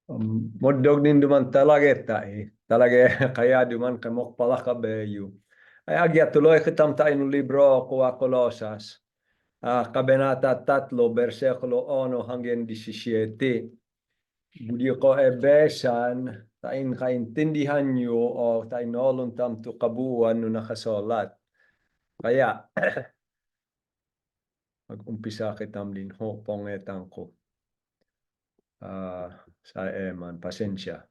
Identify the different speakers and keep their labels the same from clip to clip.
Speaker 1: Moddog din duman talaga talaga kaya duman kamok pala kabeyo. Ay agya tuloy kitam tayo ng libro kuha Kolosas. Kabanata 3, versikulo 1 hanggang 17. Budi ko ebesan, tain kaintindihan nyo o tain nolong tam to kabuuan no nakasolat. Kaya, mag-umpisa kitam din ho, pongetang ko. Sa eman, pasensya.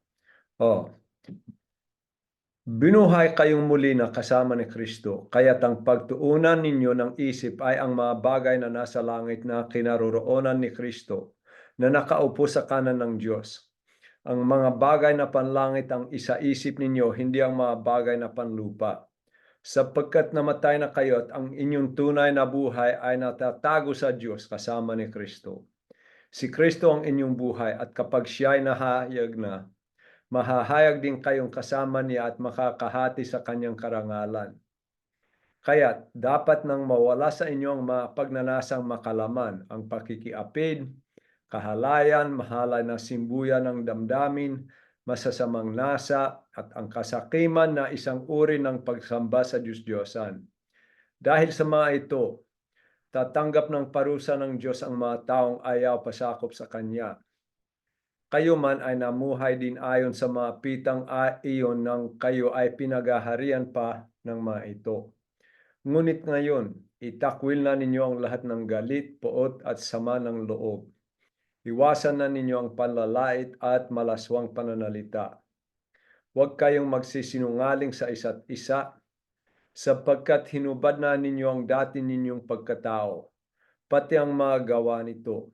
Speaker 1: Binuhay kayong muli na kasama ni Kristo, kaya't ang pagtuunan ninyo ng isip ay ang mga bagay na nasa langit na kinaroroonan ni Kristo, na nakaupo sa kanan ng Diyos. Ang mga bagay na panlangit ang isaisip ninyo, hindi ang mga bagay na panlupa. Sapagkat namatay na kayo at ang inyong tunay na buhay ay natatago sa Diyos kasama ni Kristo. Si Kristo ang inyong buhay at kapag siya ay nahayag na, mahahayag din kayong kasama niya at makakahati sa kanyang karangalan. Kaya dapat nang mawala sa inyo ang mga pagnanasang makalaman, ang pakikiapid, kahalayan, mahalay na simbuyan ng damdamin, masasamang nasa, at ang kasakiman na isang uri ng pagsamba sa Diyos-Diyosan. Dahil sa mga ito, tatanggap ng parusa ng Diyos ang mga taong ayaw pasakop sa Kanya. Kayo man ay namuhay din ayon sa mga pitang iyon nang kayo ay pinagaharian pa ng mga ito. Ngunit ngayon, itakwil na ninyo ang lahat ng galit, poot at sama ng loob. Iwasan na ninyo ang panlalait at malaswang pananalita. Huwag kayong magsisinungaling sa isa't isa, sapagkat hinubad na ninyo ang dati ninyong pagkatao, pati ang mga gawa nito.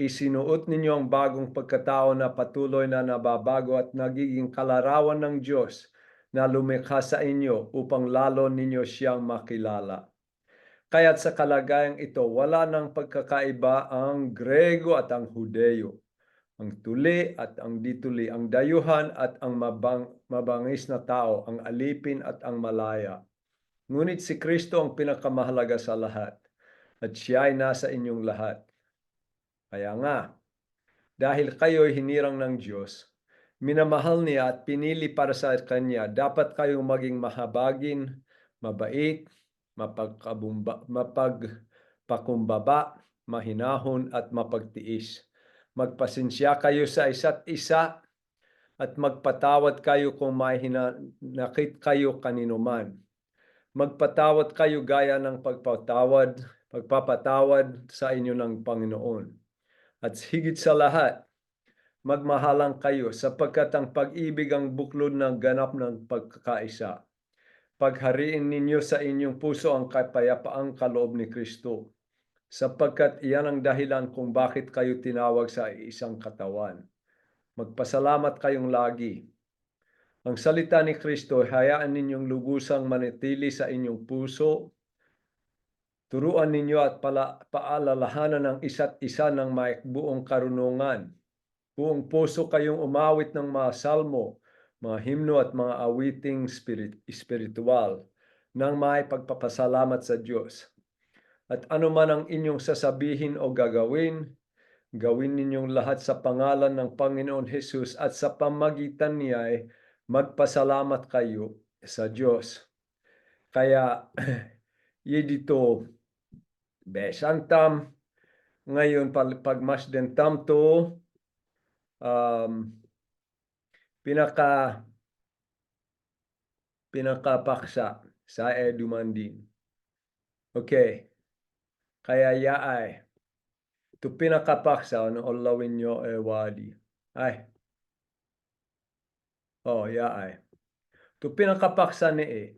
Speaker 1: Isinuot ninyo ang bagong pagkatao na patuloy na nababago at nagiging kalarawan ng Diyos na lumikha sa inyo upang lalo ninyo siyang makilala. Kaya't sa kalagayang ito, wala nang pagkakaiba ang Grego at ang Hudeo, ang tuli at ang dituli, ang dayuhan at ang mabangis na tao, ang alipin at ang malaya. Ngunit si Kristo ang pinakamahalaga sa lahat, at siya ay nasa inyong lahat. Kaya nga, dahil kayo'y hinirang ng Diyos, minamahal niya at pinili para sa Kanya, dapat kayong maging mahabagin, mabait, mapagpakumbaba, mahinahon at mapagtiis. Magpasensya kayo sa isa't isa at magpatawad kayo kung may hinanakit kayo kaninuman. Magpatawad kayo gaya ng pagpapatawad sa inyo ng Panginoon. At higit sa lahat, magmahalang kayo sapagkat ang pag-ibig ang buklod ng ganap ng pagkakaisa. Paghariin ninyo sa inyong puso ang kapayapaang kaloob ni Kristo, sapagkat iyan ang dahilan kung bakit kayo tinawag sa isang katawan. Magpasalamat kayong lagi. Ang salita ni Kristo, hayaan ninyong lubusang manatili sa inyong puso. Turuan ninyo at paalalahanan ng isa't isa ng may buong karunungan. Buong puso kayong umawit ng mga salmo, mga himno at mga awiting spiritual nang may pagpapasalamat sa Diyos. At anuman ang inyong sasabihin o gagawin, gawin ninyong lahat sa pangalan ng Panginoon Hesus at sa pamagitan niya ay magpasalamat kayo sa Diyos. Kaya, dito, besang tam, ngayon pagmasden tam to, pinakapaksa sa edumandin. Okay. Kaya yaay. Tu pinakapaksa no olawin nyo wadi. Ay. Yaay. Tu pinakapaksa ni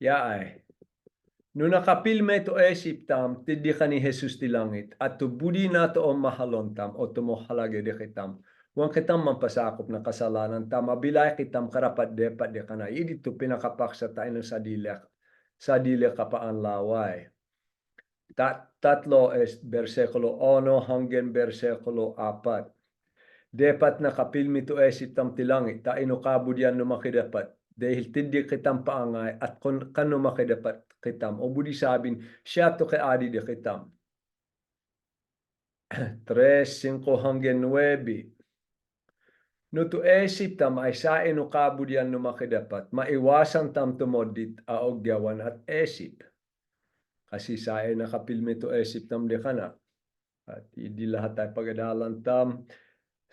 Speaker 1: Yaay. No nakapilme to esiptam, tiddi ka ni Jesus ti langit, at tu budi na to o mahalontam, o tumohalage de kitam. Huwag kitam mampasakop na kasalanan, mabilay kitam karapat depat de kana. Idi tu pinakapaksa tayo sa dile kapaan laway. Tatlo versikulo 1 hanggang versikulo 4. Depat nakapilmi to esiptam ti langit, taino kabudyan no makidapat. Dahil tiddi kitam paangay at kano makidapat kitam. O budi sabin, siya to kay adi de kitam. 3, 5 hanggang 9. No to esip tam ay saen no kabudyan no makidapat, maiwasan tam tumodit aogyawan at esip. Kasi saen nakapilmi to esip tam di kana. At hindi lahat ay pagadalan tam.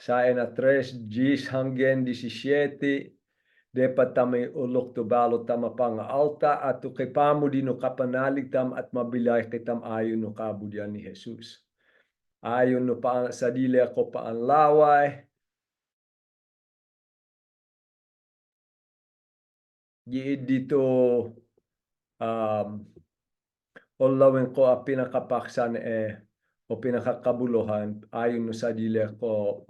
Speaker 1: Saen na 3 Gs hanggang 17, dapat tamay ulok to balot tama pang alta at to kay pamo di no kapanalig tam at mabilay kitam ayon no kabudyan ni Jesus. Ayon no pa sa dili ako paanlaway, giid dito olawin ko a pinakapaksan o pinakakabuluhan ayon no sa dili ko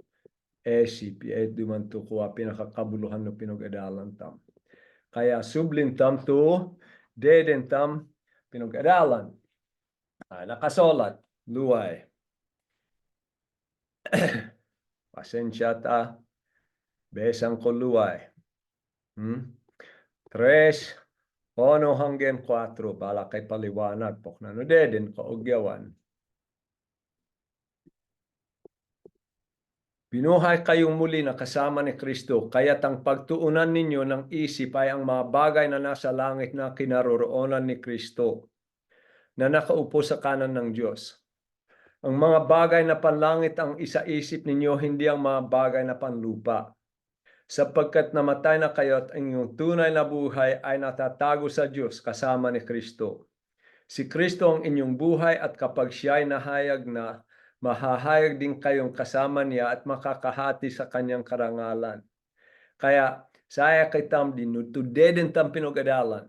Speaker 1: esip duman to ko a pinakakabuluhan no pinag-adalan tam. Kaya sublin tam to deden tam pinag-adalan. Nakasolat luway. Pasensya ta besang ko luway. 3 Ono hanggang 4, bala kay paliwanag po na no deden kaugyawan. Binuhay kayong muli na kasama ni Kristo, kaya't ang pagtuunan ninyo ng isip ay ang mga bagay na nasa langit na kinaroroonan ni Kristo, na nakaupo sa kanan ng Diyos. Ang mga bagay na panlangit ang isaisip ninyo, hindi ang mga bagay na panlupa. Sapagkat namatay na kayo at ang inyong tunay na buhay ay natatago sa Diyos kasama ni Kristo. Si Kristo ang inyong buhay at kapag siya'y nahayag na, mahahayag din kayong kasama niya at makakahati sa kanyang karangalan. Kaya saya kitam din no tudeden tam pinugadalan.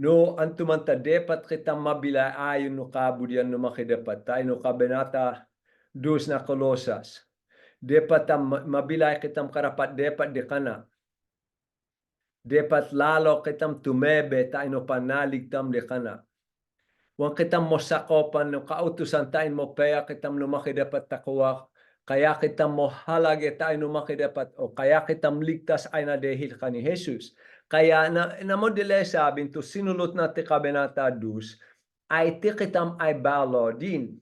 Speaker 1: No antumanta dapat kitam mabila ayon no kabudyan no makidapat tayo no kabanata 2 na Kolosas. Dapat mabilay kitam karapat dapat di kana. Dapat lalo kitam tumebe tayo no panalig tam di kana. Huwag kitam mo sakopan no kautusan tayo mo paya kitam no makidapat takuwak. Kaya kitam mo halage tayo no makidapat o kaya kitam ligtas ay na dahil ka ni Jesus. Kaya na mo dile sabin to sinulot na ti kabanata 2 ay ti kitam ay balo din.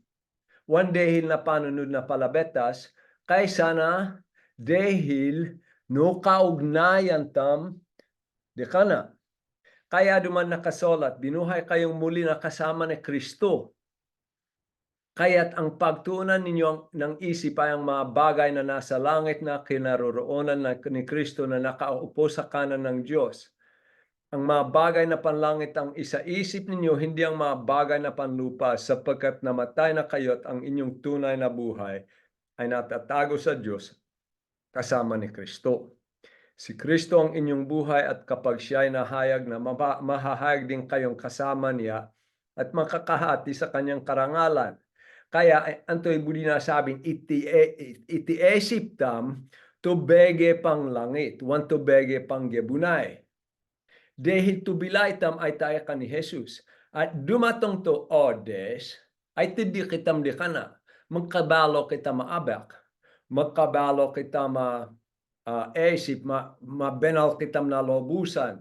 Speaker 1: One dahil na panunod na palabetas kaysa na dahil no kaugnayan tam di kana. Kaya duman nakasolat, binuhay kayong muli na kasama ni Kristo. Kaya't ang pagtuunan ninyo ng isip ay ang mga bagay na nasa langit na kinaroroonan ni Kristo na nakaupo sa kanan ng Diyos. Ang mga bagay na panlangit ang isaisip ninyo, hindi ang mga bagay na panlupa, sapagkat namatay na kayo at ang inyong tunay na buhay ay natatago sa Diyos kasama ni Kristo. Si Kristo ang inyong buhay at kapag siya ay nahayag na mahahayag din kayong kasama niya at makakahati sa kanyang karangalan. Kaya antoy budi na sabing iti esip tam to bege pang langit, wan to bege pang gebunay. Dahil to bilay tam ay tayo ka ni Jesus. At dumatong to odes ay tindi kitam di kana. Magkabalo kita maabak. Magkabalo kita esip, mabenal kitam na lobusan.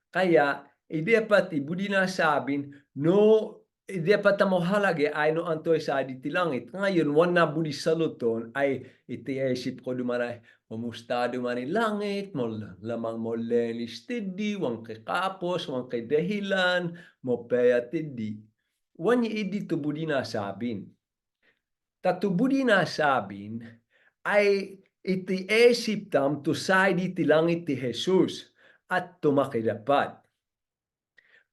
Speaker 1: Kaya, dapat ibudi na sabin, no, dapat mo halage ay no antoy sa aditi langit. Ngayon, wan na budi saluton ay iti esip ko dumanay, mamusta dumani langit, mo lamang mo lenis tiddi, wang kay kapos, wang kay dahilan, mo peya tiddi. Wan idi to budi na sabin. Tatubudi na sabin ay iti esip tam to say di langit ti Jesus at tumakidapat.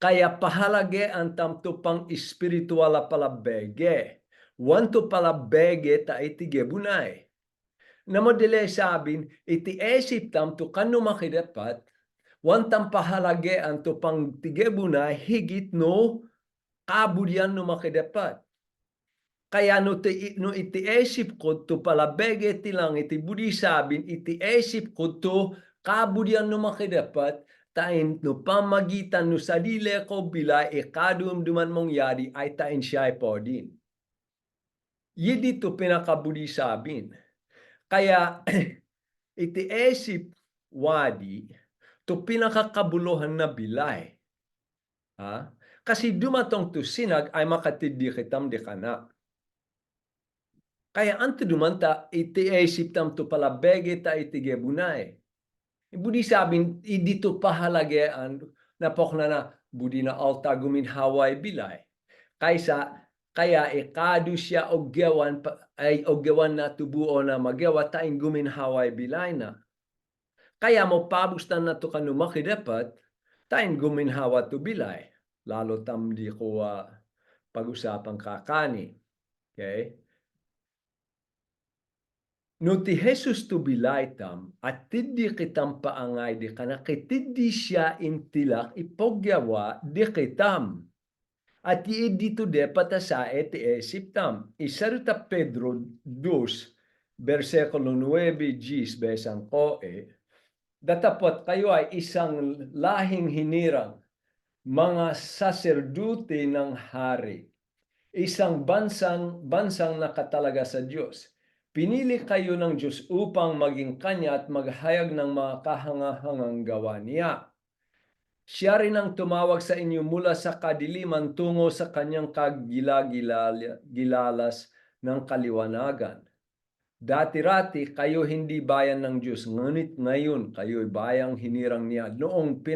Speaker 1: Kaya pahalage ang tam to pang espiritual palabege. Wan to palabege ta iti gebunay. Namodele sabin iti esip tam to kanu makidapat. Wan tam pahalage ang to pang tigebunay higit no kabudyan no makidapat. Kaya no iti esip ko to palabege ti lang iti budi sabin iti esip ko to kabudyan no makidapat tain no pamagitan no sadile ko bila kadum duman mong yadi ay tain siya po din. Yidi to pinakabudi sabin. Kaya iti esip wadi to pinakakabuluhan na bilay. Ha? Kasi dumatong to sinag ay makatidi kitam di kana. Kaya anto dumanta iti isip tam to palabege ta itige bunay. Budi sabin idito pahalagean napok na budi na alta guminhaway bilay. Kaya ikadu siya ogyawan ay ogyawan na tubuo na magyawa taing guminhaway bilay na. Kaya mo pabustan na to kanu makidapat taing guminhawa to bilay. Lalo tam di ko pag-usapang kakani. Okay? No ti Jesus to bilaytam at tiddi kitam paangay di kana kitiddi siya intilak ipogyawa di kitam. At iidi to de patasae ti esiptam. Isaruta Pedro 2, versikulo 9-10 besang koe. Datapot kayo ay isang lahing hinirang, mga saserdote ng hari. Isang bansang nakatalaga sa Diyos. Pinili kayo ng Diyos upang maging Kanya at maghayag ng mga kahangahangang gawa niya. Siya rin ang tumawag sa inyo mula sa kadiliman tungo sa Kanyang kagilalas ng kaliwanagan. Dati-rati kayo hindi bayan ng Diyos, ngunit ngayon kayo'y bayang hinirang niya. Noong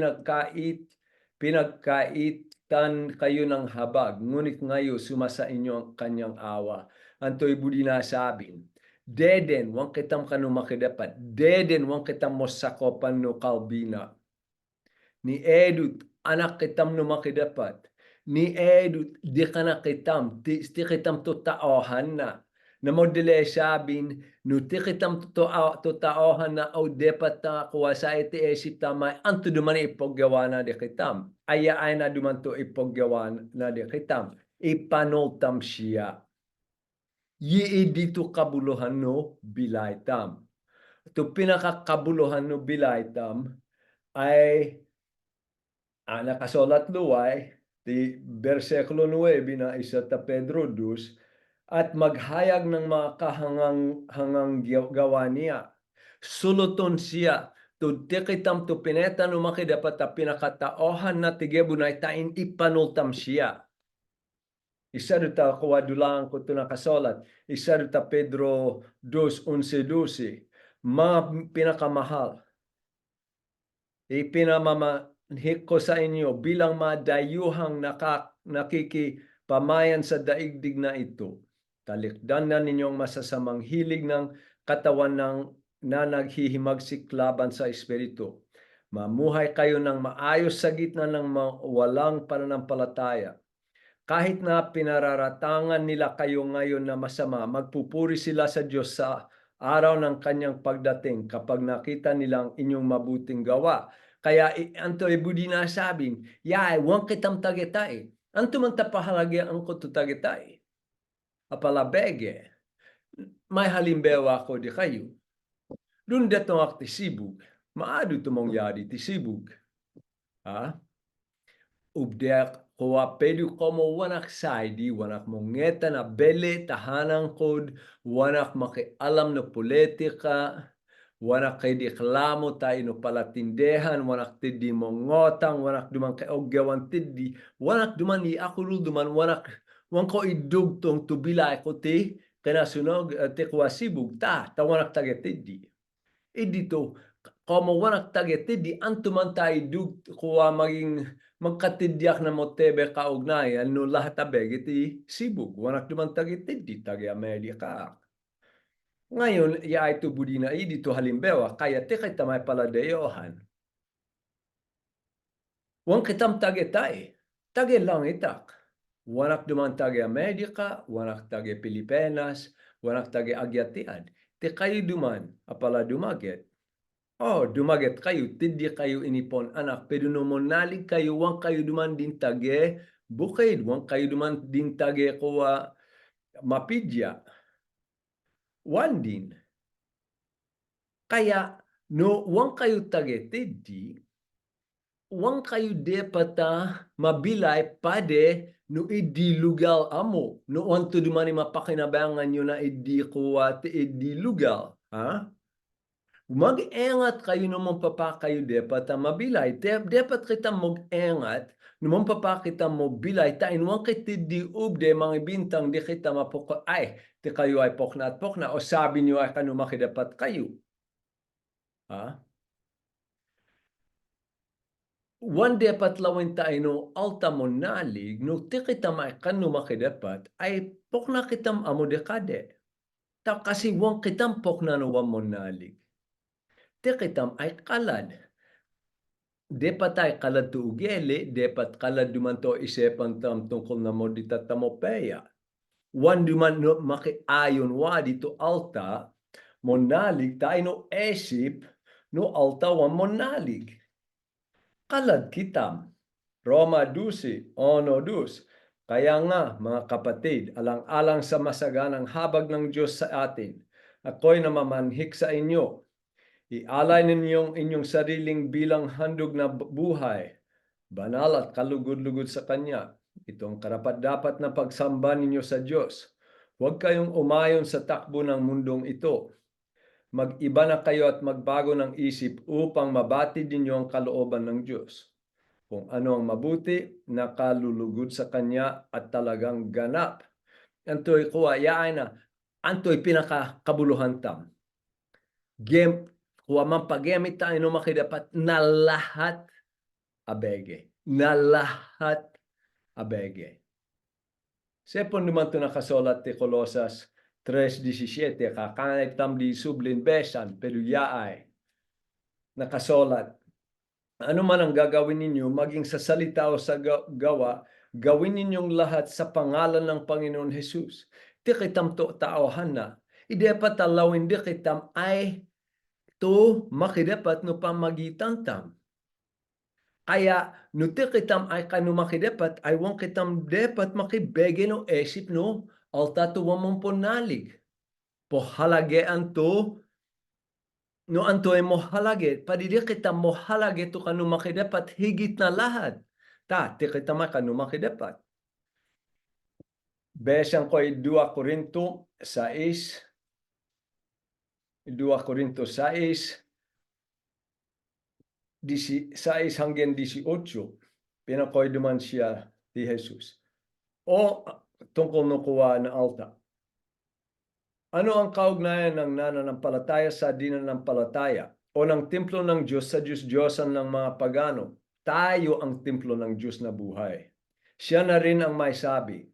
Speaker 1: pinagkaitan kayo ng habag, ngunit ngayon sumasa inyo ang Kanyang awa. Anto'y budi na sabing, deden wang kitam kanu makidapat, deden wang kitam mo sakopan no kalbina. Ni edut anak kitam no makidapat, ni edut di kana kitam, ti kitam to taohan na. Namodele sabin, no ti kitam to taohan na o depat na kuwa sa iti esip tamay, anto duman ipogyawa na di kitam. Aya ay na duman to ipogyawa na di kitam. Ipanoltam siya. Yi dito kabuluhan no bilaytam. Ito pinakakabuluhan no bilaytam ay nakasulat luway di versikulo 9 na isa ta Pedro 2 at maghayag ng mga kahangang gawa niya. Suluton siya to tikitam to pineta no makidapat ta pinakataohan na tigebunay tain ipanultam siya. Isa ta kuwadulang ko ito nakasolat. Isa ta Pedro 2:11-12. Mga pinakamahal. Ipinamamanhik ko sa inyo bilang madayuhang nakikipamayan sa daigdig na ito. Talikdan na ninyong masasamang hilig ng katawan na naghihimagsik laban sa Espiritu. Mamuhay kayo ng maayos sa gitna ng walang pananampalataya. Kahit na pinararatangan nila kayo ngayon na masama, magpupuri sila sa Diyos sa araw ng kanyang pagdating kapag nakita nilang inyong mabuting gawa. Kaya anto ibudi na sabin, yay, wang kitam tagetay. Anto man tapahalagya ang ko tagetay. Apalabege, may halimbawa ko di kayo. Doon detong akti sibug, maado tumong yadi ti sibug. Ubdek kuwa pedu komo wanak saidi, wanak mongeta na bele tahanang kod, wanak makialam na politika, wanak kay diklamo tayo no palatindehan, wanak tiddi mongotang, wanak duman kay ogyawan tiddi, wanak duman iakulu duman, wanak ko idugtong tubilay ko ti, kanasunog ti kuwa sibug, wanak taga tiddi. Dito, komo wanak taga tiddi, antuman tayo dug kuwa magkatidyak na motebe kaugnayan no lahat abeg iti sibug. Wanak duman tagitid tagi Amerika. Ngayon, yaay to budi na dito halimbawa, kaya ti kita may paladeyohan. Wang kitam tagitay, tagi lang itak. Wanak duman tagi Amerika, wanak tagi Pilipinas, wanak tagi agyatian. Ti kayo duman, apala dumaget. Dumaget kayo, tiddi kayo inipon anak, pero nomonalig kayo, wang kayo duman din tage, bukid, wang kayo duman din tage kuwa mapidya. Wan din. Kaya, no, wang kayo tage tiddi, wang kayo de pata mabilay pade no idilugal amo. No, wanto duman mapakinabangan nyo na kuwa ti idilugal. Mag-engat kayo naman papa kayo dapat mabilay. Dapat kita mag-engat Numang papakita mo bilay ta inuang kiti di ubde mga bintang di kita mapoko ay ti kayo ay pokna at pokna o sabi niyo ay kanu makidapat kayo. One dapat lawin tayo no alta mo nalig no ti kita may kanu makidapat ay pokna kitam amo dekade. Ta kasi wang kitam pokna no wang mo nalig. Ti kitam ay kalad. Dapat ay kalad tu ugeli, dapat kalad dumanto isepan tam tungkol na mo di tatamopeya. Wan duman no makiayon wa dito alta, monalig tayo no esip, no alta wan monalig. Kalad kitam. Roma 12:1-2. Kaya nga, mga kapatid, alang-alang sa masaganang habag ng Diyos sa atin, ako'y namamanhik sa inyo. Ialay ninyong inyong sariling bilang handog na buhay, banal at kalugod-lugod sa Kanya. Itong karapat-dapat na pagsamba ninyo sa Diyos. Huwag kayong umayon sa takbo ng mundong ito. Mag-iba na kayo at magbago ng isip upang mabati ninyo ang kalooban ng Diyos. Kung ano ang mabuti, nakalulugod sa Kanya at talagang ganap. Anto'y kuwa, yaay na, anto'y pinakakabuluhan tam. Kuwa man pagamit tayo no makidapat na lahat abege. Na lahat abege. Sepon naman ito nakasulat ti Colosas 3:17, kakanay tam di sublin besan, pero yaay. Nakasulat, ano man ang gagawin ninyo, maging sa salita o sa gawa, gawin ninyong lahat sa pangalan ng Panginoon Jesus. Di kitam to taohan na. Ide patalawin di kitam ay to makidapat no pamagitan tam. Kaya no ti kitam ay kanu makidapat ay wang kitam dapat makibege no esip no alta to wamon ponalig. Pohalagean to no anto ay mohalage. Padidi kitam mohalage to kanu makidapat higit na lahat. Ta ti kitam ay kanu makidapat. Besan ko ay 2 Korinto 6. 2 Korinto 6. 16 hanggang 18, pinakoy duman siya ni Jesus. O tungkol no kuwa na alta. Ano ang kaugnayan ng nananampalataya sa dinanampalataya o ng templo ng Diyos sa Diyos-Diyosan ng mga pagano? Tayo ang templo ng Diyos na buhay. Siya na rin ang may sabi,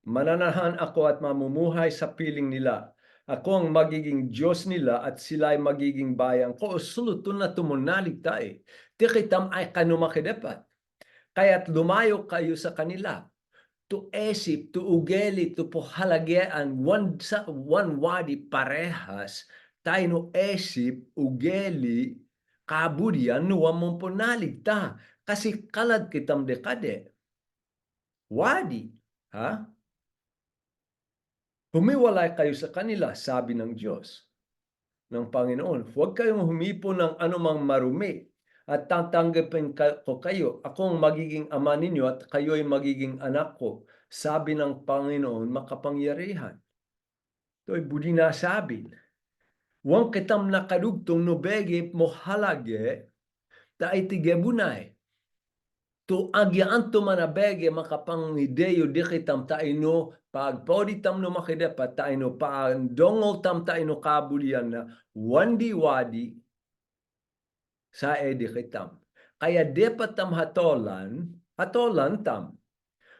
Speaker 1: mananahan ako at mamumuhay sa piling nila. Ako ang magiging Diyos nila at sila ay magiging bayan ko. Sulutun na tumunalig tayo. Di kitam ay kanumakidapat. Kaya't lumayo kayo sa kanila. To esip, to ugeli, to pohalagean, one wadi parehas, tayo no esip, ugeli, kabudyan, nuwa mong punalig ta. Kasi kalad kitam dekade. Wadi. Ha? Humiwalay kayo sa kanila, sabi ng Diyos, ng Panginoon. Huwag kayong humipo ng anumang marumi at tatanggapin ko kayo. Ako ang magiging ama ninyo at kayo'y magiging anak ko, sabi ng Panginoon makapangyarihan. Ito'y budi na sabi. Huwag kitam nakadugtong no begi mo halage ta itigebunay. To agyaan to manabege makapangideyo di kitam taino pagpodi tam no makidapat taino paandongol tam taino kabulian na wandi-wadi sa edi kitam. Kaya dapat tam hatolan tam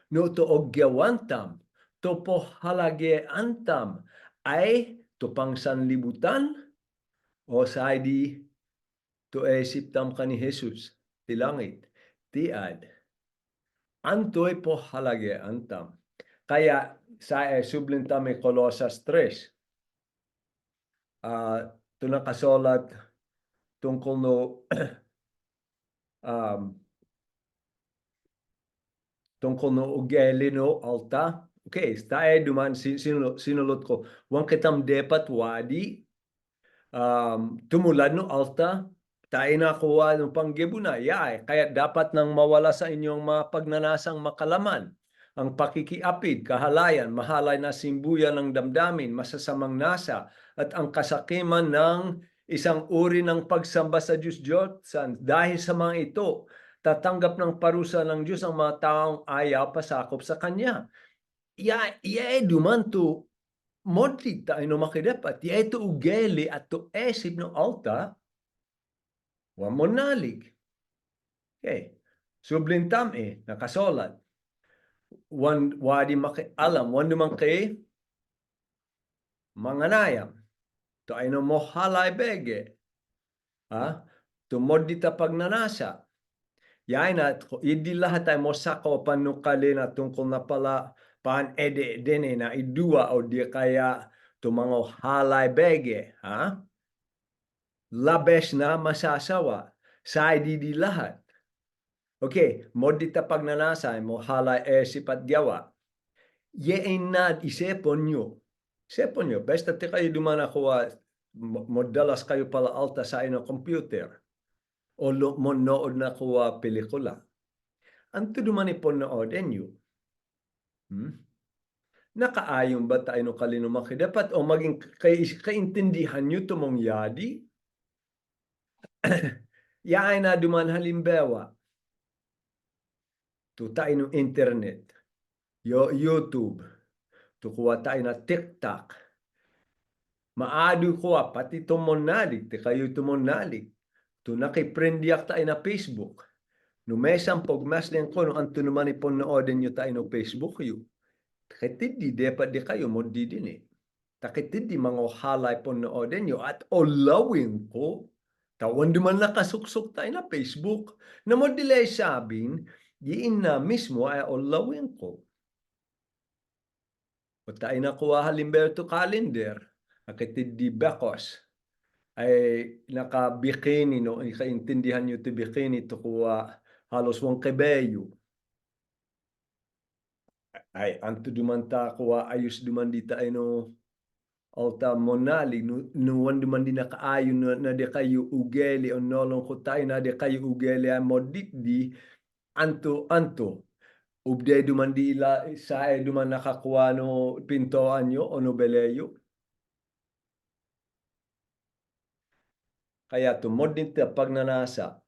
Speaker 1: no to ogyawan tam to po halagean tam ay to pangsanlibutan o sa di to esip tam kani Jesus ti langit. Tiad, antoy po halage antam. Kaya sa sublin tami Colosas 3, ito nakasolat tungkol no tungkol no ugeli no alta. Okay, tayo duman sinulot ko. Wang kitam depat wadi tumulad no alta. Tayo nakuha ng panggibuna, kaya dapat nang mawala sa inyong mga pagnanasang makalaman, ang pakikiapid, kahalayan, mahalay na simbuyan ng damdamin, masasamang nasa, at ang kasakiman ng isang uri ng pagsamba sa Diyos-Diyosan. Dahil sa mga ito, tatanggap ng parusa ng Diyos ang mga taong ayaw pasakop sa Kanya. Duman to modli tayo makidapat, ito ugeli at to esib no alta, wa mo nalig. Okay. Sublintam nakasolat. Wadi alam, wan naman kay manganayam. To ay no mohalay bege. Tumod dita pagnanasa. Yain at hindi lahat ay mo sako panukali na tungkol na pala paan dene na idua o di kaya tumango halay bege. Labes na masasawa. Sa di lahat. Okay, mo dita pagnanasa mo halay sipat gawa. Yain na isepon nyo. Isepon nyo. Basta ti kayo dumana kuha modalas kayo pala alta sa inyo computer o monood na kuha pelikula. Anto dumani po nood enyo? Nakaayon ba tayo no kalinumaki? Dapat o maging kaintindihan nyo tumong yadi? Yaay na duman halimbawa. To tayo no internet. YouTube. To kuha tayo na TikTok. Maadu ko pati tumonalig, ti kayo tumonalig. To nakiprendiak tayo na Facebook. No mesang pagmas din ko, no anto naman ipon nooden nyo tayo no Facebook yu. Takitid dapat di kayo mo di din Takitid di mga halay po nooden nyo at olawin ko. Tawan di man nakasuksok tayo na Facebook. Na mo dilay sabing, diin na mismo ay olawin ko. O tayo nakuha halimbawa to calendar. Nakitid di bakos ay naka-bikini, no? Ikaintindihan nyo to bikini to kuha halos wang kebeyo. Ay, anto dumanta kuha ayos dumandita ay no alta monali, nuwan dumandi nakaayo na de kayo ugeli o nolong ko tayo na de kayo ugeli ay modit di anto. Ubde dumandi ila sa duman nakakuha no pintoan nyo o nobeleyo. Kaya tumod nito pagnanasa,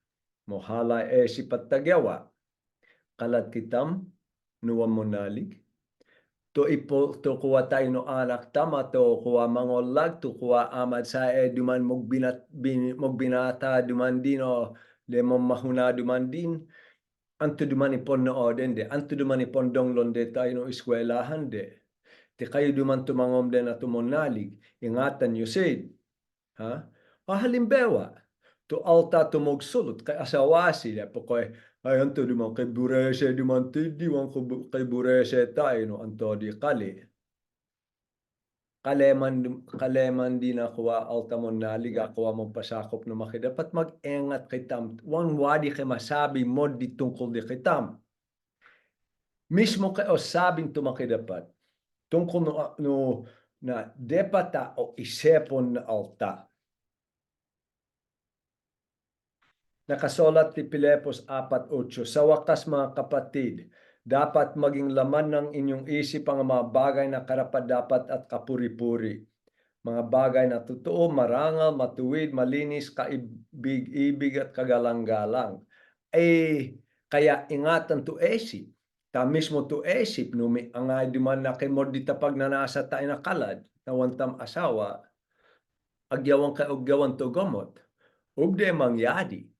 Speaker 1: mohala si patagyawa, kalat kitam, nuwam mo nalig. To kuha tayo no anak tama, to kuha mangolag, to kuha amad sa duman mogbinata duman din o lemong mahuna duman din. Anto duman ipon no oden de, anto duman ipon donglon de tayo no eskwelahan de. Ti kayo duman tumangom de na tumonalig, ingatan nyo said. Halimbawa, to alta tumogsulot kay asawasi na po kay ayan to duman kay burese duman tidi wan ko kay burese tayo no anto di kali. Kaleman din ako alta mo nalig ako mo pasakop no makidapat mag-engat kay tam. Wan wadi kay masabi mo di tungkol di kay tam. Mismo kay osabing tumakidapat tungkol no na depata o isepon na alta. Nakasulat ti Pilipos 4:8, sa wakas mga kapatid, dapat maging laman ng inyong isip ang mga bagay na karapat-dapat at kapuri-puri. Mga bagay na totoo, marangal, matuwid, malinis, kaibig-ibig at kagalang-galang. Kaya ingatan to esip. Ta mismo to esip, numi ang ay duman na kay mordita pagnanasa tayo na kalad, na wantam asawa, agyawan ka agyawan to gamot. Ubde mangyadi.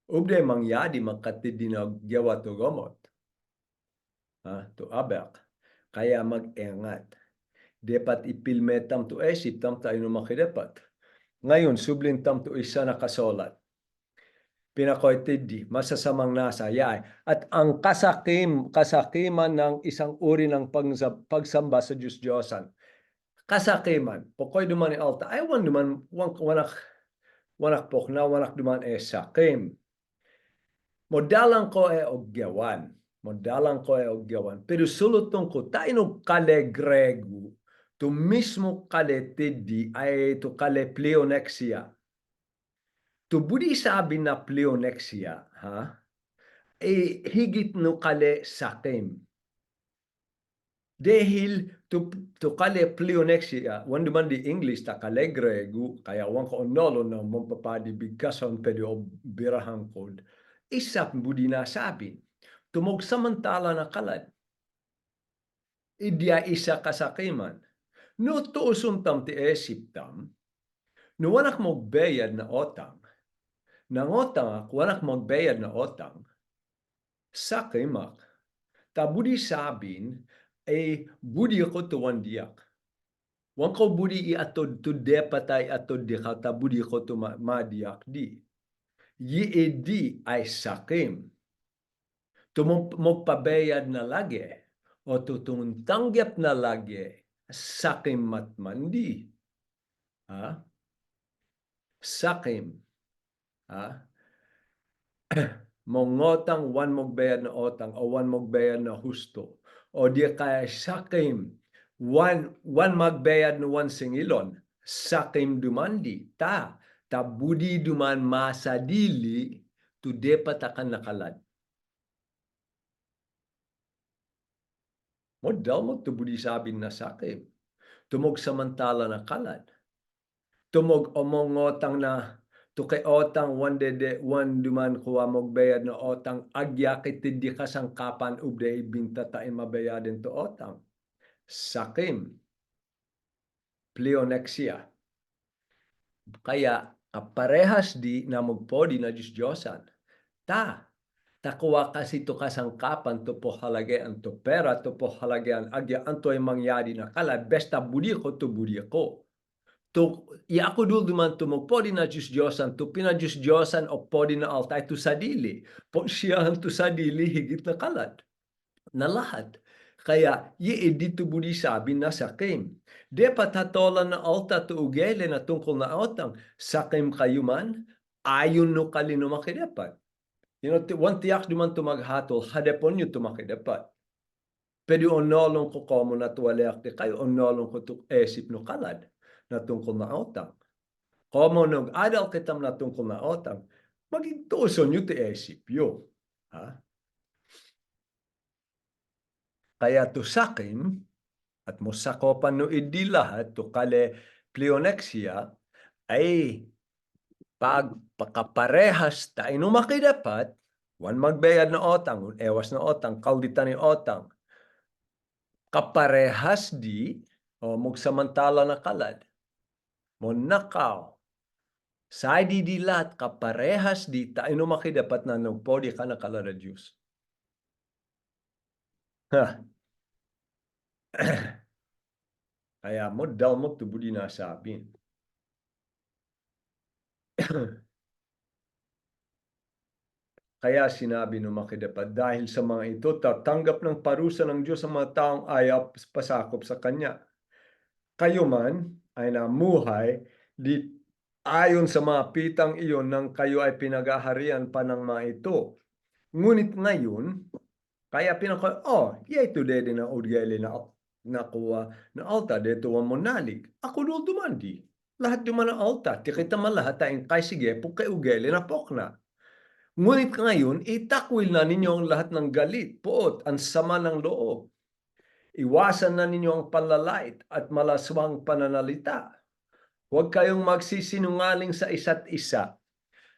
Speaker 1: Ubde mangyadi makatid din agyawa to gamot. To abak. Kaya mag-engat. Dapat ipilmetam to esip, tam tayo no makidapat. Ngayon, sublintam to isa na kasolat. Pinakoytid di, masasamang nasa, yay. At ang kasakiman ng isang uri ng pagsamba sa Diyos-Diyosan. Kasakiman, pokoy duman ni alta, ay wan duman, wanak pok na, wanak duman sakim. Modalang ko ogyawan. Pero sulutong ko, tayo no kale grego, to mismo kale tidi ay to kale pleonexia. To budi sabi na pleonexia, higit no kale sakim. Dahil to kale pleonexia, wan duman di English ta kale grego, kaya wan ko onolo na mampapadi bigkason pwede o birahang kod. Isa budi nasabin, tumog samantala na kalad, idya isa kasakiman. No tuusum tam ti esip tam, no wanak magbayad na otang, nang otang wanak magbayad na otang, sakimak, ta budi sabin, budi ko tuwan diyak. Wan ko budi atod to depatay atod di ka ta budi ko to madiak di. Yi edi ay sakim. Magpabayad na lagi o tutuntanggap na lagi sakim matmandi. Ha? Sakim. Ha? Mongotang wan magbayad na otang o wan magbayad na husto. O di kaya sakim wan magbayad na wan singilon. Sakim dumandi. Ta budi duman masadili to depatakan nakalad. Modal mo to budi sabin na sakim. Tumog samantala na kalad. Tumog omongotang na tukay otang wan duman kuwa magbayad na otang agya kitid di kasangkapan ubday bintatain mabayadin to otang. Sakim. Pleonexia. Kaya parehas di na magpodi na Diyos-Diyosan. Takuwa kasi to kasangkapan to po halagyan to pera to po halagyan agya anto ay mangyari na kala besta budi ko to budi ko. To ako dul duman to magpodi na Diyos-Diyosan to pinadiyos-Diyosan o podi na altay to sadili. Po siyahan to sadili higit na kalad. Na lahat. Kaya dito budi sabi na sakim. De patatolan na alta to ugele na tungkol na otang sakim kayo man ayon no kalino makidapat. Wan tiyak duman to maghatol hadepon nyo to makidapat. Pero onolong ko komo na tuwaleak di kayo onolong ko to esip no kalad na tungkol na otang. Komo nog adal kitam na tungkol na otang maging tuso nyo ti esip yo. Ha? Kaya to sakim, at mosakopan no idi lahat to kale pleonexia, ay pagpakaparehas tayo no makidapat, wan magbayad na otang, ewas na otang, kalditan ni otang, kaparehas di, o magsamantala na kalad, monakaw, sa di lahat, kaparehas di, tayo no makidapat na nagpodi ka na kalada Diyos. Ha. Kaya mo daw mo tubudi na sabi. Kaya sinabi ng makidapat, dahil sa mga ito, tatanggap ng parusa ng Diyos ang mga taong ayaw pasakop sa Kanya. Kayo man ay namuhay di ayon sa mga pitang iyon nang kayo ay pinagaharian pa ng mga ito. Ngunit ngayon, kaya yay today din na udgali na nakuha na alta dito mo nalig. Ako dul dumandi. Lahat duman na alta. Tikita man lahat tayong kay sige po kay ugali na pokna. Ngunit ngayon, itakwil na ninyo ang lahat ng galit, poot, ang sama ng loob. Iwasan na ninyo ang panlalait at malaswang pananalita. Huwag kayong magsisinungaling sa isa't isa,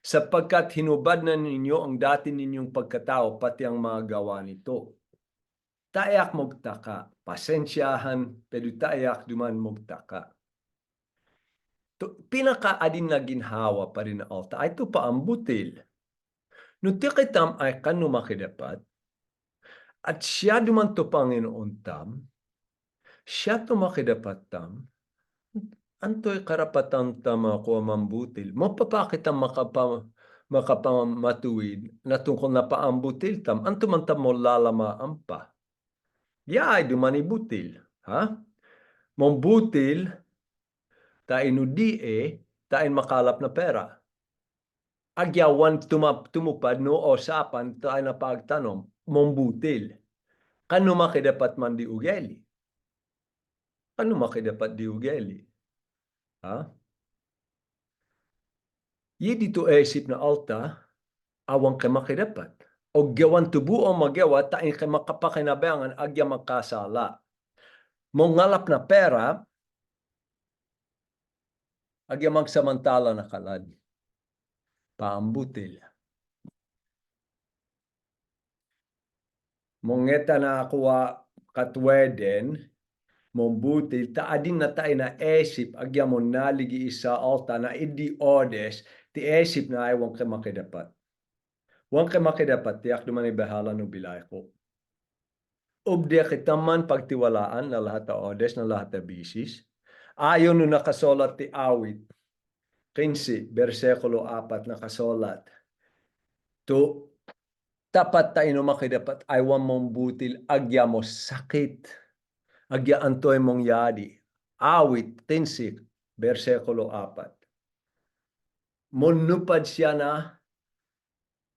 Speaker 1: sapagkat hinubad na ninyo ang dati ninyong pagkatao, pati ang mga gawa nito. Tayak magtaka, pasensyahan, pero tayak duman magtaka. Pinaka-adin na ginhawa pa rin na alta, ay ito pa ang butil. Nutikitam ay kanu makidapat, at siya duman to Panginoon tam, siya to makidapat tam, anto'y karapatan tama ko mambutil. Mapapakit ang makapamatuwid na tungkol na paambutil tam, anto man tam mo lalamaan pa. Yay, dumani butil. Ha? Mambutil, tain makalap na pera. Agyawan tumupad no o sapan tayo na pagtanom, mambutil. Kano makidapat man di ugeli? Kano makidapat di ugeli? Ha? Ye dito esip na alta, awang ka makidapat. O gawan tubo o magawa, tain ka makapakinabangan, agya makasala. Mongalap na pera, agya magsamantala na kalad. Paambutil. Mongeta na akuwa katweden, mombutil, taadin na tayo na esip, agya mo naligi isa alta na idi odes, ti esip na ay wang ka makidapat. Wang ka makidapat, tiyak naman ibahala no bilay ko. Ubdia kitaman pagtiwalaan na lahat na odes, na lahat na bisis. Ayon no nakasolat ti awit, 15, versikulo 4 nakasolat. To tapat tayo no makidapat ay wang mong butil agya mo sakit. Agya antoy mong yadi. Awit 15, versikulo 4. Munupad siya na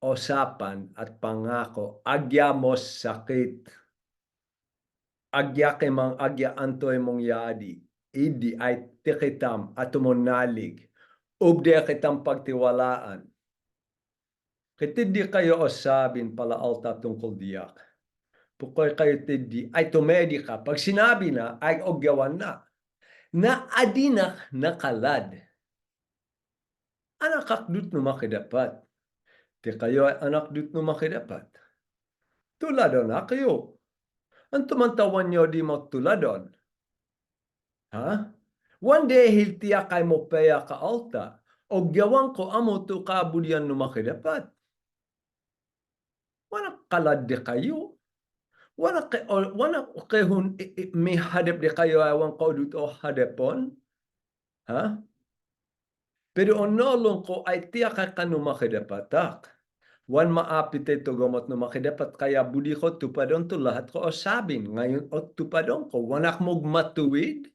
Speaker 1: usapan at pangako agya mo sakit. Agya kemang agya antoy mong yadi. Idi ay tikitam at tumunalig. Ubde kitang pagtiwalaan. Kitindi kayo osabin pala alta tungkol diyak. Pukoy kayo tindi ay tumedi ka. Pag sinabi na ay ogyawan na. Na adinak nakalad. Anak akdut no makidapat. Ti kayo ay anak dut no makidapat. Tuladon na kayo. Ang tumantawan nyo di mo tuladon. Ha? One day hiltiya kay mo peya ka alta. O gawang ko amo to kabulyan no makidapat. Wanak kalad di kayo. Wanak kahun may hadap di kayo awang kaudut o hadapon. Ha? Pero onolong ko ay tiyak ka no makidapatak. Wan maapit ito gamot no makidapat kaya budi ko tupadon to lahat ko o sabin. Ngayon o tupadon ko, wanak mong matuwid.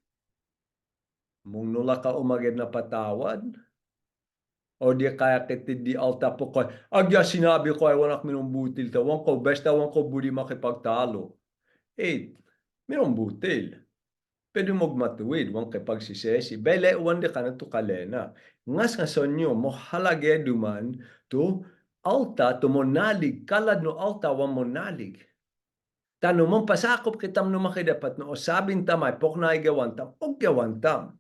Speaker 1: Mung nula ka umagid na patawad. O di kaya kitindi alta po ko. Agya sinabi ko ay wanak minumbutil ta. Wan ko, besta wan ko budi makipagtalo. 8. Minumbutil. Pwede mong matuwid, wan kay pagsisesi. Bele, wan di ka na to kalena. Ngas nga sonyo, mo halage duman to alta tumonalig, kalad no alta wan monalig. Tano mong pasakop kitam no makidapat no osabin tamay, pok na igawantam, o gawantam.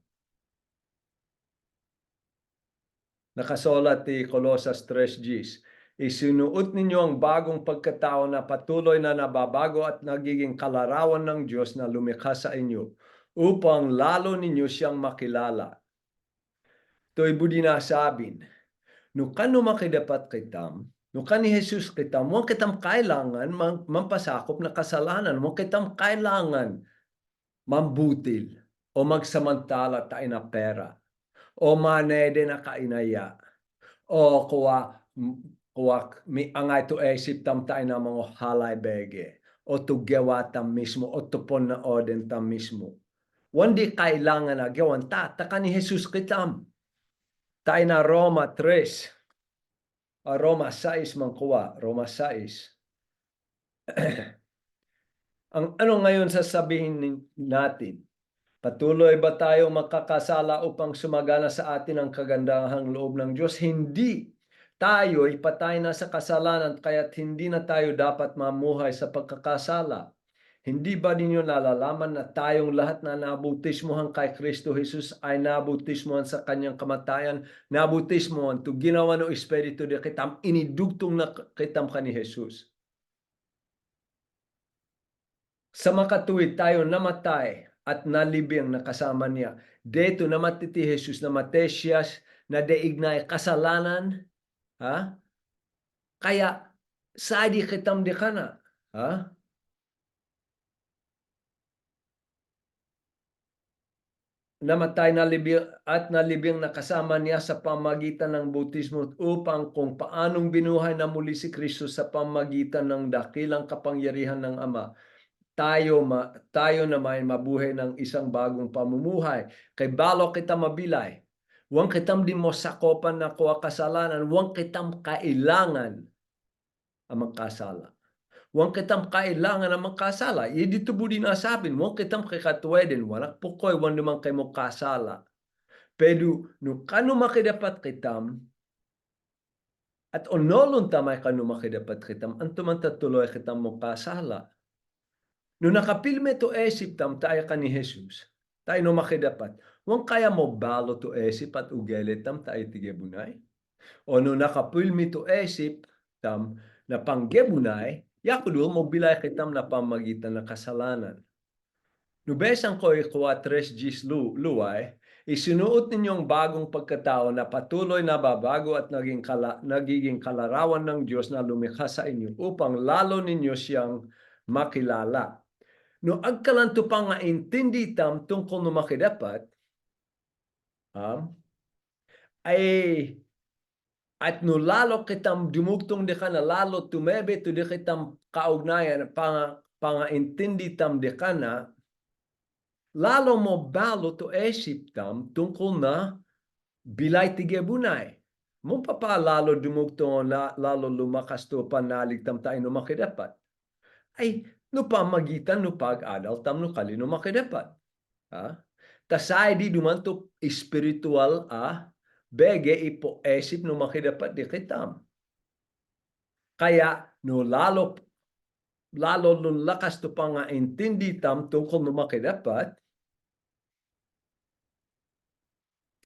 Speaker 1: Nakasolat ti Colosas 3 Gs. Isinuot ninyo ang bagong pagkatao na patuloy na nababago at nagiging kalarawan ng Diyos na lumikha sa inyo upang lalo ninyo siyang makilala. To'y budi na sabin, no kano makidapat kitam, no kani Jesus kitam, mo kitam kailangan mampasakop na kasalanan, mo kitam kailangan mambutil o magsamantala tayo na pera o manede na kainaya o kuwa mi angay to esip tam tayo na mga halay bege o tugewa tam mismo o tupon na oden tam mismo. Wandi kailangan na gawan ta ni Jesus kitam. Tayo na Roma 3. Roma 6 man kuwa, Roma 6. Ang ano ngayon sasabihin natin? Patuloy ba tayo makakasala upang sumagana sa atin ang kagandahang loob ng Diyos? Hindi. Tayo'y patay na sa kasalanan kaya't hindi na tayo dapat mamuhay sa pagkakasala. Hindi ba ninyo nalalaman na tayong lahat na nabautismohan kay Kristo Jesus ay nabautismohan sa kanyang kamatayan? Nabautismohan to ginawa ng Espiritu de kitam inidugtong na kitam ka ni Jesus. Sa makatuwid tayo namatay at nalibing na kasama niya. Dito namatay ti Jesus, namatay siya na deignay kasalanan. Ha? Kaya sadi kitam di ka na. Ha? Namatay at nalibing na kasama niya sa pamagitan ng bautismo upang kung paanong binuhay na muli si Kristo sa pamagitan ng dakilang kapangyarihan ng Ama, tayo naman mabuhay ng isang bagong pamumuhay. Kay balo kita mabilay, huwag kitam din mo sakopan na kuha kasalanan, huwag kitam kailangan ang magkasala. Huwag kitam kailangan ang magkasala. Dito budi na sabin, huwag kitam kikatweden, wanak pukoy, huwag naman kayo magkasala. Pero, no kano makidapat kitam, at onolon tamay kano makidapat kitam, antuman tatuloy kitam magkasala. No nakapilme to esip tam tayo ka ni Jesus, tayo no makidapat, huwag kaya mo balo to esip at ugelet tam tayo tigebunay. O no nakapilme to esip tam na panggebunay, Yakudul mo bilay kitam na pamagitan na kasalanan. Nubesang ko ikuatres gis luway, isinuot ninyong bagong pagkatao na patuloy na babago at nagiging kalarawan ng Diyos na lumikha sa inyo upang lalo ninyo siyang makilala. No agkalanto pa nga intindi tam tungkol no makidapat, ay at no lalo kitam dumugtong di ka na lalo tumebe to di kitam kaugnayan panga intindi tam di ka na lalo mo balo to esip tam tungkol na bilay tigebunay. Mo papa lalo dumugtong lalo lumakas to panalig tam tayo no makidapat. Ay no pamagitan no pag-adal tam no kali no makidapat. Tasay di dumanto spiritual bege ipo esip no makidapat di kitam. Kaya no lalo nung lakas to pa nga intindi tam tungkol no makidapat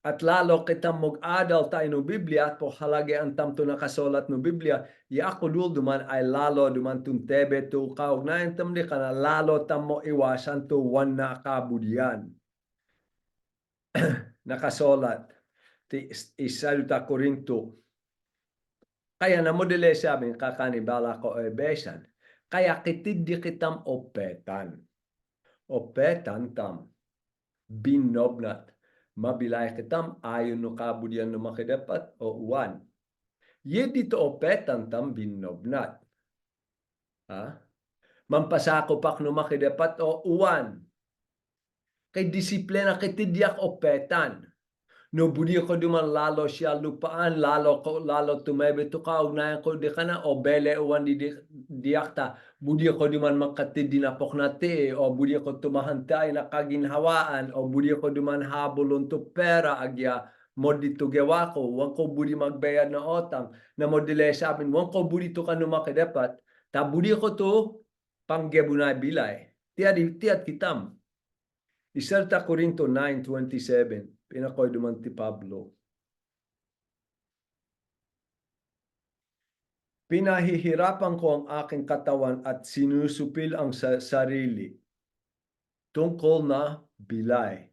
Speaker 1: at lalo kitam mag-adal tayo no Biblia at po halagyan tam to nakasulat no Biblia yakudul duman ay lalo duman tuntebe to kaugnayan tam di kana lalo tam mo iwasan to wan na kabudian. Nakasulat ti Isalta Corinto. Kaya na modele sabi kakanibala ko besan. Kaya kitid kitam opetan. Opetan tam binobnat. Mabilay kitam ayon no kabudian no makidapat o uwan. Ye dito opetan tam binobnat. Mampasako pak no makidapat o uwan. Kay disiplina kitidyak opetan. No budi ko duman lalo siya lupaan lalo tumebe to kaugnayan ko di kana o bele uwan di diakta budi ko duman makatid dinapok nati o budi ko tumahantay na kaginhawaan o budi ko duman habulon to pera agya modi to gawa ko wan ko budi magbayad na otang na modile sabin wan ko budi to kanu makidapat ta budi ko to panggebunay bilay tiat kitam Isalta Corinto 9:27 pinakoy duman ti Pablo. Pinahihirapan ko ang aking katawan at sinusupil ang sarili tungkol na bilay.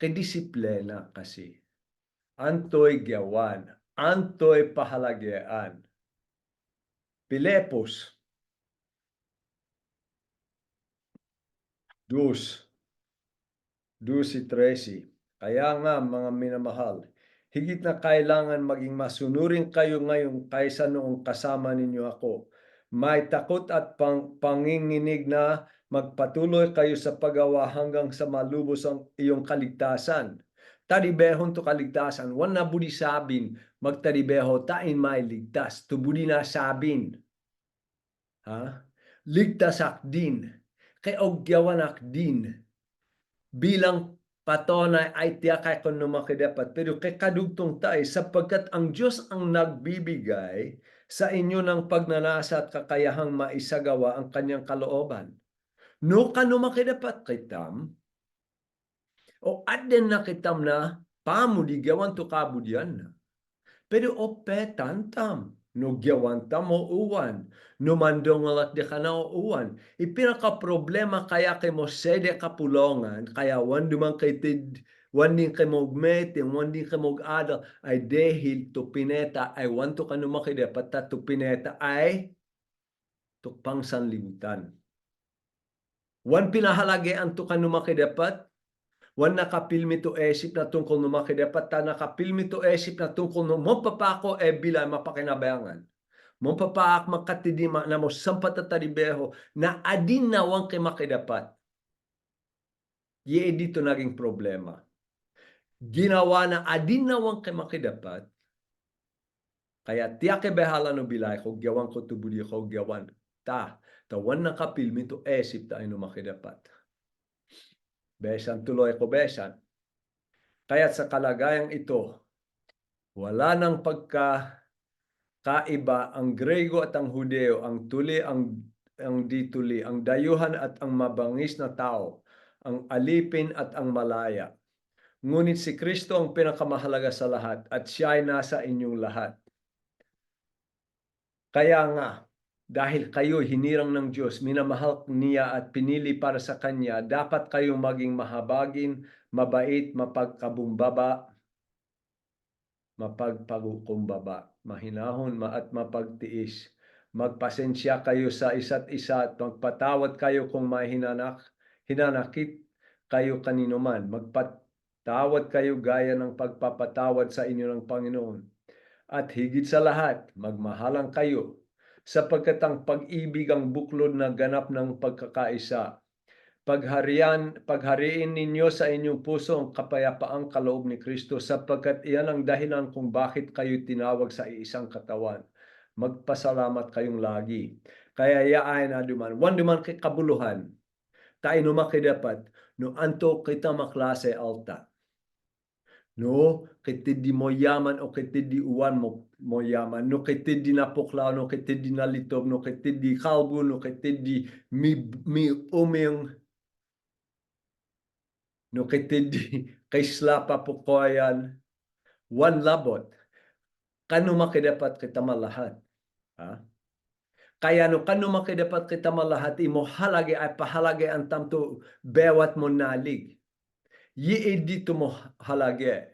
Speaker 1: Kadisiplena kasi. Antoy gawan. Antoy pahalagyan. Pilepos 2:13. Kaya nga mga minamahal, higit na kailangan maging masunurin kayo ngayon kaysa noong kasama ninyo ako. May takot at panginginig na magpatuloy kayo sa paggawa hanggang sa malubos ang iyong kaligtasan. Taribehon to kaligtasan. Wan na budi sabin, magtaribeho tain may ligtas. To budi na sabin. Ligtas akdin. Kay ogyawan akdin. Bilang patonay ay tiyakay ko makidapat. Pero kay kadugtong tayo sapagkat ang Diyos ang nagbibigay sa inyo ng pagnanasa at kakayahang maisagawa ang kanyang kalooban. No kanu makidapat kitam o adden na kitam na pamudigawan to kabudyan na. Pero opetan tam. No gyawanta mo uwan. No mandongalat di ka na uwan. Ipinaka problema kaya kay mo sede kapulongan. Kaya wan dumang kay tid. Wan din kay mo meeting. Wan din kay mo adal. Ay dehil to pineta. Ay wan to kanu makidapat. To pineta ay to pangsanlibutan. Wan pinahalagyan to kanu makidapat. Wan nakapilmi to esip na tungkol no makidapat ta nakapilmi to esip na tungkol no mo papako bilay mapakinabayangan. Mo papaak makatidima na mo sampat taribeho na adin na wang kay makidapat. Ye dito naging problema. Ginawa na adin na wang kay makidapat. Kaya tiyak behala no bilay ko gawan ko tubuli ko gawan ta wan nakapilmi to esip ta no makidapat. Besan tuloy ko besan. Kaya sa kalagayang ito, wala nang pagkakaiba ang Grego at ang Hudeo, ang tuli, ang dituli, ang dayuhan at ang mabangis na tao, ang alipin at ang malaya. Ngunit si Kristo ang pinakamahalaga sa lahat at siya ay nasa inyong lahat. Kaya nga, Dahil kayo hinirang ng Diyos, minamahal niya at pinili para sa Kanya, dapat kayong maging mahabagin, mabait, mapagpakumbaba, mahinahon at mapagtiis. Magpasensya kayo sa isa't isa at magpatawad kayo kung may hinanakit kayo kanino man. Magpatawad kayo gaya ng pagpapatawad sa inyo ng Panginoon. At higit sa lahat, magmahalan kayo, sapagkat ang pag-ibig ang buklod na ganap ng pagkakaisa. Paghariin ninyo sa inyong puso ang kapayapaang kaloob ni Kristo, sapagkat iyan ang dahilan kung bakit kayo tinawag sa isang katawan. Magpasalamat kayong lagi. Kaya yaay na duman, wan duman kay kabuluhan, tayo makidapat, no anto kita maklase alta. No, kiti di mo yaman o kiti di uwan mo yaman, no kiti di napuklaw, no kiti di nalitob, no kiti di kalbo, no kiti di mi uming, no kiti di kay slapa po koyan, one labot, kano makidapat kita malahat. Ha? Kaya no kano makidapat kita malahat, imo halagi ay pahalagi ang tamto bewat mo nalig. Yi dito mo halagi.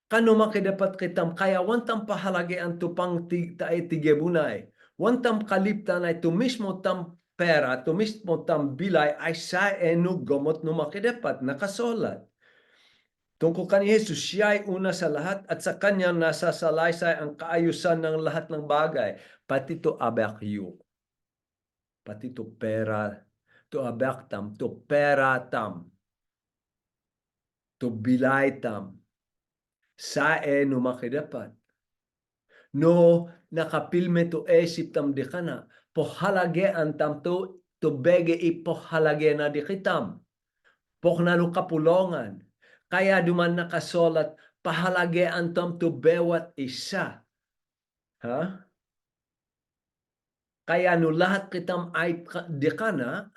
Speaker 1: Kano makidapat kitam kaya wantam pahalagi ang tupang tigebunay. Wantam kaliptan ay tumismo tam pera, tumismo tam bilay ay sa enu gomot no makidapat, nakasolat. Tungkol kani Jesus, siya ay una sa lahat at sa kanya nasasalaysay ang kaayusan ng lahat ng bagay. Pati to abakyu. Pati to pera. To abaktam. To pera tam. To bilay tam. Sae no makidapat. No nakapilme to esip tam di kana. Pohalage antam to bege ipohalage na di kitam. Poknano kapulongan. Kaya duman nakasolat, pahalage antam to bewat isa. Ha? Kaya no lahat kitam ay di kana,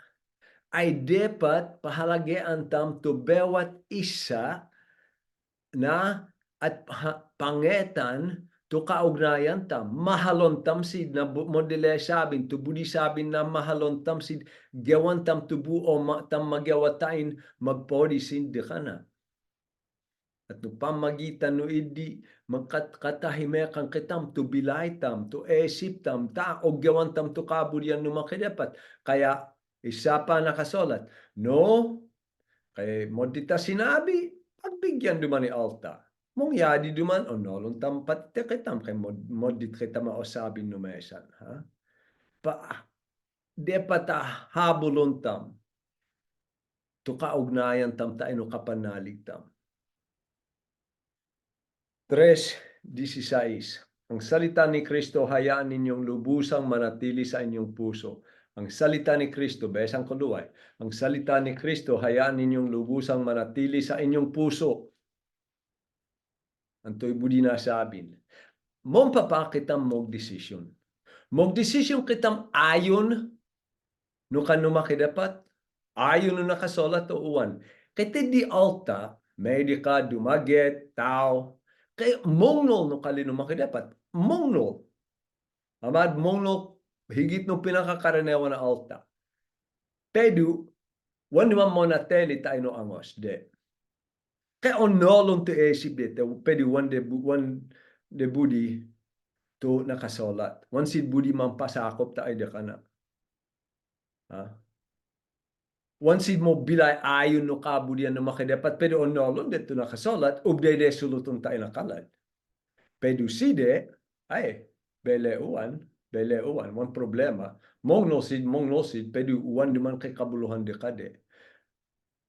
Speaker 1: ay dapat pahalage antam to bewat isa na at pangetan to kaugnayan tam. Mahalon tam sid na modele sabin, to budi sabin na mahalon tam sid, gawan tam tubu o tam magawatain magpodi sin di kana. At no pamagitan no idi magkatahimekan kitam to bilay tam, to esip tam, ta o gawan tam to kaburian no makidapat. Kaya isa pa nakasolat, no, kay mo dita sinabi, pagbigyan duman ni alta. Mong yadi duman, o nolong tampat te kitam, kay modit kita maosabin no mesan. Ha? De pata habulon tam, to kaugnayan tam ta ino kapanalig tam. 3:16. Ang salita ni Kristo hayaan ninyong lubusang manatili sa inyong puso. Ang salita ni Kristo, besang kuluay, ang salita ni Kristo hayaan ninyong lubusang manatili sa inyong puso. Anto'y budi na sabin. Mong papakitam mong desisyon. Mong desisyon kitam ayon no kanuma kidapat, ayon no nakasolat o uwan. Kaya di alta, may di ka dumaget, tao, kaya mongnol no kalino makidapat. Mongnol. Amad mongnol higit no pinakakaranewa na alta. Pedu, wan naman mo na teli tayo no angos. De. Kaya onolong to esip de. Pedu wan de budi to nakasolat. Wan si budi mampasakop tayo de kana. Ha? Once mo bilay ayon no kabudian no makidapat pero onolong dito nakasolat ubdede sulutong tayo nakalad. Pedu side ay bele uwan one problema mong nosid pedu uwan duman kay kabuluhan de kade.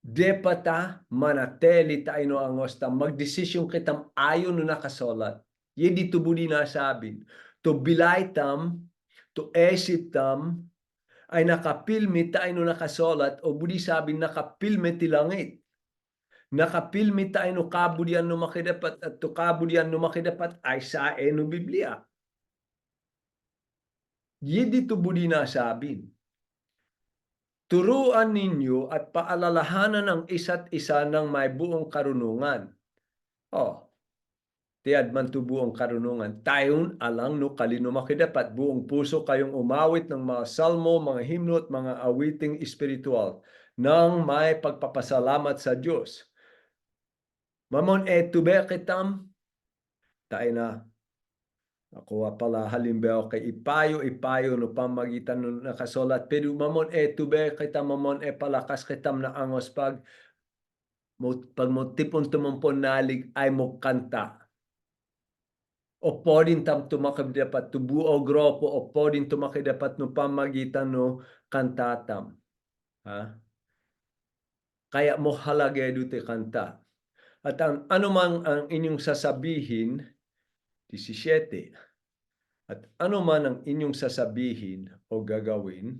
Speaker 1: Depata manateli tayo no angos tam magdesisyon kitam ayon no nakasolat. Ye dito budi nasabin to bilay tam to esip tam ay nakapilmi tayo no nakasolat o budi sabi nakapilmi ti langit. Nakapilmi tayo no kabudian no makidapat at to kabudian no makidapat ay sa no Biblia. Yedi to budi nasabin. Turuan ninyo at paalalahanan ang isa't isa ng may buong karunungan. Oh. tiad man to buong karunungan. Tayon alang no kalino makidapat buong puso kayong umawit ng mga salmo, mga himno at mga awiting espiritual nang may pagpapasalamat sa Diyos. Mamon tube kitam, tayo na. Ako pala halimbawa kay ipayo no pamagitan no nakasulat. Pero mamon tube kita mamon palakas kitam na angos pag mo tumumpon nalig ay mo kanta. O podin tam tumakidapat to buo grupo o podin tumakidapat no pamagitan no kantatam. Ha? Kaya mo halagay dito kanta. At ang anumang ang inyong sasabihin, 17, at anuman ang inyong sasabihin o gagawin,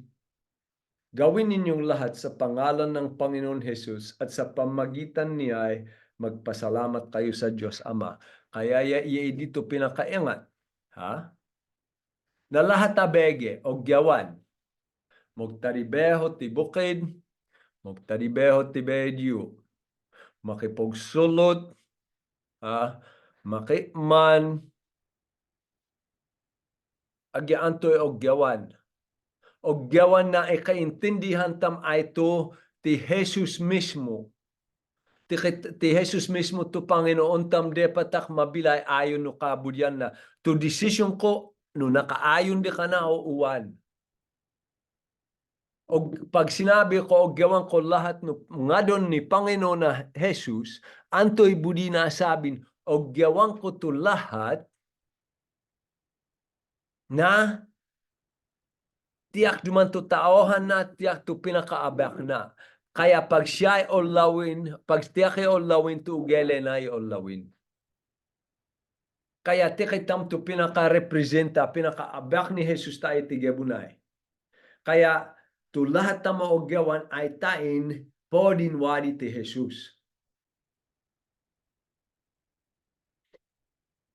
Speaker 1: gawin ninyong lahat sa pangalan ng Panginoon Jesus at sa pamagitan niya ay magpasalamat kayo sa Diyos Ama. Kaya dito pinakaingat. Ha? Na lahat abege o gyawan. Magtaribeho ti bukid, magtaribeho ti bedyo. Makipagsulot, makikman, agyaantoy og gyawan. Og gyawan na ikaintindihan tam ay to ti Jesus mismo. Ti Jesus mismo to Panginoon tam de patak mabilay ayon no kabudyan na. To decision ko no nakaayon di ka na o uwan. O pag sinabi ko og gawan ko lahat no ngadon ni Panginoon na Jesus, antoy budi na sabin og gawan ko to lahat na tiyak duman to taohan na, tiyak to pinakaabak na. Kaya pag siya ay olawin, pag tiyak ay olawin to ugele na ay olawin. Kaya tikitam to pinaka-representa, pinakaabak ni Jesus tayo tigabunay. Kaya to lahat na maogyawan ay tain podin wadi ti Jesus.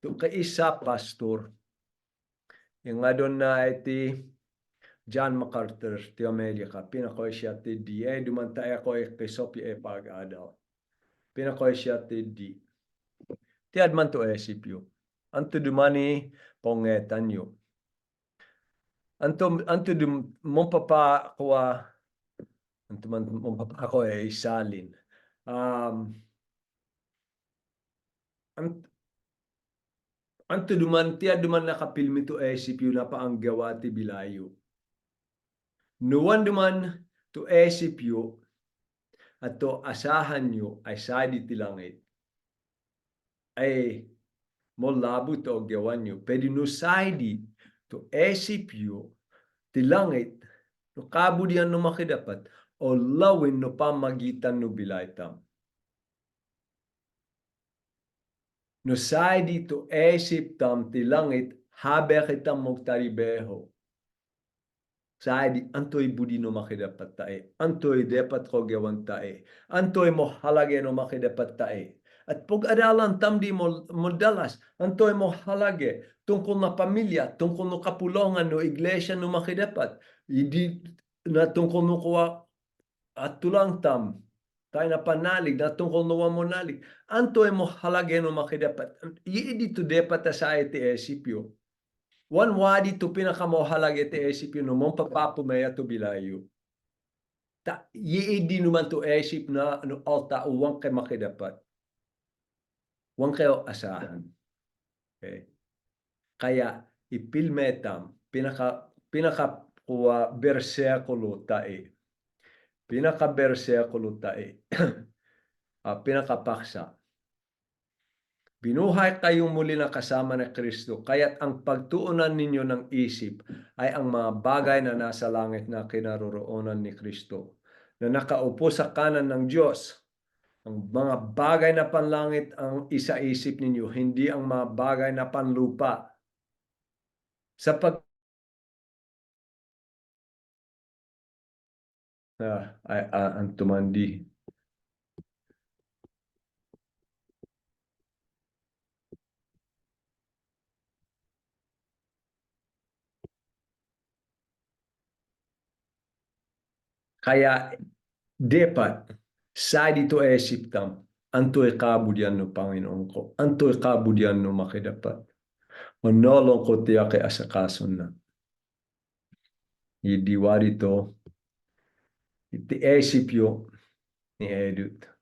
Speaker 1: To kaisa pastor, yung nga doon na iti John MacArthur ti Amerika, pinakoy siya ti di, dumantay ako Sopia pag-adaw. Pinakoy siya ti di. Ti adman to esipyo. Anto dumani pongetan yo. Anto mong papa kuwa, anto man mong papa ko isalin. Anto duman nakapilmi to esipyo na paanggawa ti bilayo. Nuwan duman to esipyo at to asahan nyo ay sadi ti langit. Ay mo labo to gawan nyo. Pwede no sadi to esipyo ti langit no kabudyan no makidapat o lawin no pamagitan no bilaytam. No sadi to esip tam ti langit habe kitam mogtaribeho. Sadi antoy budi no makidapat tae. Antoy dapat ko gawan tae. Antoy mo halage no makidapat tae. At pag adalan tam di mo dalas, antoy mo halage tungkol na pamilya, tungkol no kapulongan no iglesia no makidapat. Hindi na tungkol no kuwa at tulang tam. Tayo na panalig na tungkol no mo nalig. Antoy mo halage no makidapat. Iidi to dapat sa iti esipyo. One wadi to pinakamohalag iti esip yun mong papapumaya to bilayo. Iidi naman to esip na ano alta uwang kay makidapat. Uwang kayo asahan. Okay. Kaya ipilmetam pinaka kuwa bersekulo tae. Pinaka bersekulo tae. Pinakapaksa. Binuhay kayong muli na kasama ni Kristo, kaya't ang pagtuunan ninyo ng isip ay ang mga bagay na nasa langit na kinaroroonan ni Kristo, na nakaupo sa kanan ng Diyos. Ang mga bagay na panlangit ang isaisip ninyo, hindi ang mga bagay na panlupa. Ang tumandi. Kaya dapat sa dito esip tam Anto'y kabulyan no, Panginoon ko. Anto'y kabulyan no, makidapat. Manolong ko tiyak kay asakason na. Idiwari to, iti esipyo ni Edut.